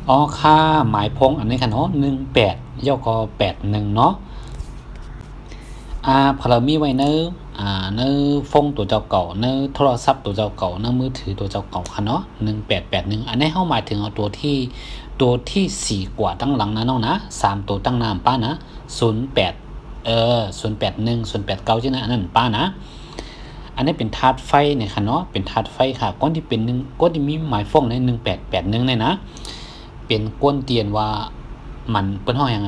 อ๋อค่าหมายพงอันนี้ค่ะเนาะ18ย่อก็81เนาะพอเรามีไว้เนอะเนอะฟงตัวเจ้าเก่าเนอะโทรศัพท์ตัวเจ้าเก่าเนอะมือถือตัวเจ้าเก่าค่ะเนาะ1881อันนี้เข้าหมายถึงเอาตัวที่4กว่าตั้งหลังนะน้องนะ3ตัวตั้งนามป้านะ08081 089ที่นะอันนั้นป้านะอันนี้เป็นธาตุไฟเนี่ยค่ะเนาะเป็นธาตุไฟค่ะก้อนที่เป็นก้อนที่มีหมายฟงใน1881เนี่ยนะเป็นก้นเตียนว่ามันเป็นห้องยัง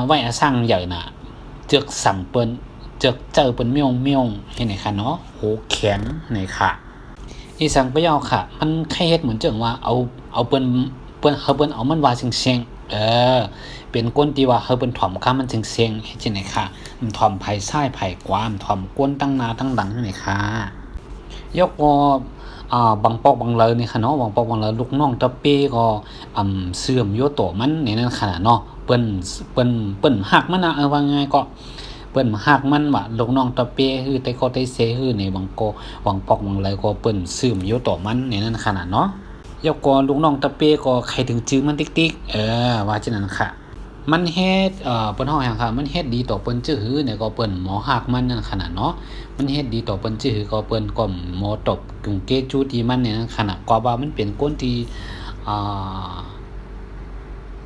ไว้สร้างใหญ่น่ะเจือกสั่งเปิ้นเจือกเจอเปิ้นเมี่ยวให้ไหนค่ะเนาะโหแข็งไหนค่ะอีสังไปเอาค่ะมันแค่เฮ็ดเหมือนจังว่าเอาเปิ้นเฮาเปิ้นเอามันว่าเสียงเป็นก้นที่ว่าเฮาเปิ้นถ่อมค่ามันเสียงเฮ็ดจังได๋ค่ะมันถ่อมไผซ้ายไผขวามันถ่อมก้นตั้งหน้าตั้งหลังให้ไหนค่ะยกบางปอกบางเลยนี่ค่ะเนาะบางปอกบางเลยลูกน้องตะเป้ก็เสื่อมโยโตมันในนั้นขนาดเนาะเปิ้นฮักมันนะว่าไงก็เปิ้นฮักมันว่าลูกน้องตะเป้คือแต่ก็ได้เซคือในบางปอกบางเลยก็เปิ้นเสื่อมโยโตมันในนั้นขนาดเนาะยกก็ลูกน้องตะเป้ก็ใครถึงจื้อมันติ๊กๆว่าจังนั้นค่ะมันเฮ็ดเปิ้นฮ้องหยังค่ะมันเฮ็ดดีต่อเปิ้นจื้อหือเนี่ยก็เปิ้นหมอฮักมันนั่นขนาดเนาะมันเฮ็ดดีต่อเปิ้นจื้อหือก็เปิ้นก็หมอตบกึ่งเกจูที่มันเนี่ยขนาดกว่าว่ามันเป็นคนที่อ่า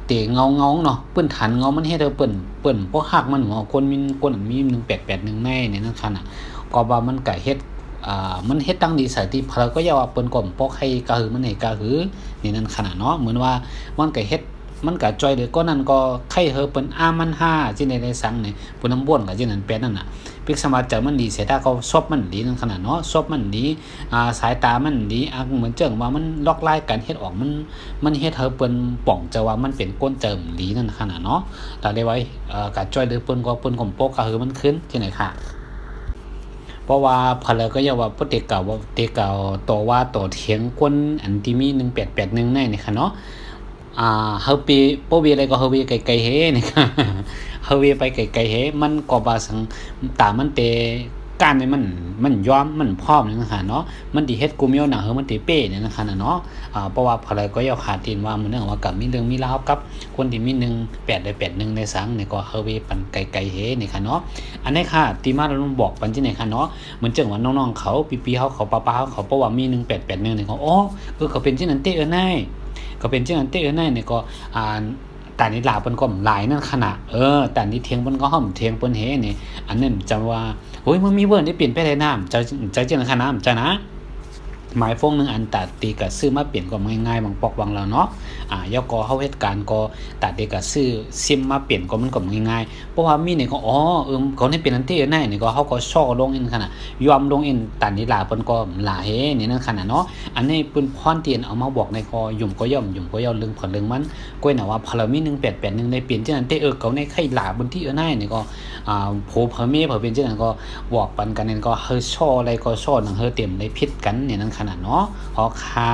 เตะเงาเนาะเปิ้นฐานเงามันเฮ็ดให้เปิ้นบ่ฮักมันหมอคนมี1881ในเนี่ยนั่นขนาดก็ว่ามันก็เฮ็ดมันเฮ็ดตั้งดีใส่ที่เพลก็อย่าว่าเปิ้นก็บ่ใครกะหือมันให้กะหือนี่นั่นขนาดเนาะเหมือนว่ามันก็เฮ็ดมันก็จ่อยเลยก็นั่นก็ใครเฮอเปิ้นมัน5จิได้สังนี่เปิ้นนำบ่นก็จินั้นเป็นนั่นน่ะพิกสมาจังมันดีเสียถ้าเขาซบมันดีนั่นขนาดเนาะซบมันดีสายตามันดีเหมือนเจิงว่ามันล็อกลายกันเฮ็ดออกมันเฮ็ดเฮอเปิ้นป่องจะว่ามันเป็นก้นเจิมดีนั่นขนาดเนาะถ้าได้ไว้ก็จ่อยเลยเปิ้นก็โปกก็คือมันขึ้นจิไหนค่ะเพราะว่าพอแล้วก็อย่าว่าปฏิเก่าว่าเตเก่าต่อว่าต่อเถียงคนอันที่มี1881ในนี่ค่ะเนาะเฮาไปบ่มีอะไรก็เฮาไปไกลๆเฮนี่ค่ะเฮาไปไกลๆเฮมันก็บ่สังตามมันเตการนี่มันยอมมันพร้อมนี่ค่ะเนาะมันสิเฮ็ดกูเมียวหนังเฮามันสิเป้นี่นะคะเนาะเพราะว่าพอแล้วก็อย่าขาดตีนว่ามื้อนึงว่าก็มีเรื่องมีราวกับคนที่มี18ได้81ในสังนี่ก็เฮาไปปันไกลๆเฮนี่ค่ะเนาะอันนี้ค่ะที่มาเราบอกปันที่ไหนค่ะเนาะเหมือนจังว่าน้องๆเขาปีๆเขาป้าๆเขาเพราะว่ามี1881นี่เขาอ๋อเขาเป็นจังนั้นเต้นายก็เป็นจังนั้นเต้นายนี่ก็แต่นี่ลาเปิ้นก็หลายนั่นขนาดแต่นี่เทียงเปิ้นก็ห้อมเทียงเปิ้นเฮนี่อันนั้นจะว่าโอ้ยมึงมีเบิ่นได้เปลี่ยนไปได้น้ำจะจังขนาดจะนะหมายฟงนึงอันตัดตีก็ซื้อมาเปลี่ยนก็ง่ายๆบางปอกบางแล้วเนาะยกเฮาเฮ็ดการก็ตัดตีก็ซื้อซิมมาเปลี่ยนก็มันก็ง่ายๆเพราะว่ามีนี่ก็เขานี่เป็นอันที่นั่นนี่ก็เฮาก็ช่อลงอินขนาดยอมลงอินตัดนี่ลาเปิ้นก็หลายนี่นั่นขนาดเนาะอันนี้เปิ้นพรเตียนเอามาบอกในก็ยุ่มก็ย่อมเรื่องผลเรื่องมันก้อยน่ะว่าพลมี1881ได้เปลี่ยนจังนั้นเขาในไข่หลาบนที่นั่นนี่ก็โผเผเมเผเป็นจังนั้นก็บอกปันกันนั่นก็เฮาช่ออะไรก็ช่อหนังเฮาเต็มได้ผิดกันนี่นั่นขนาดเนาะขอค่ะ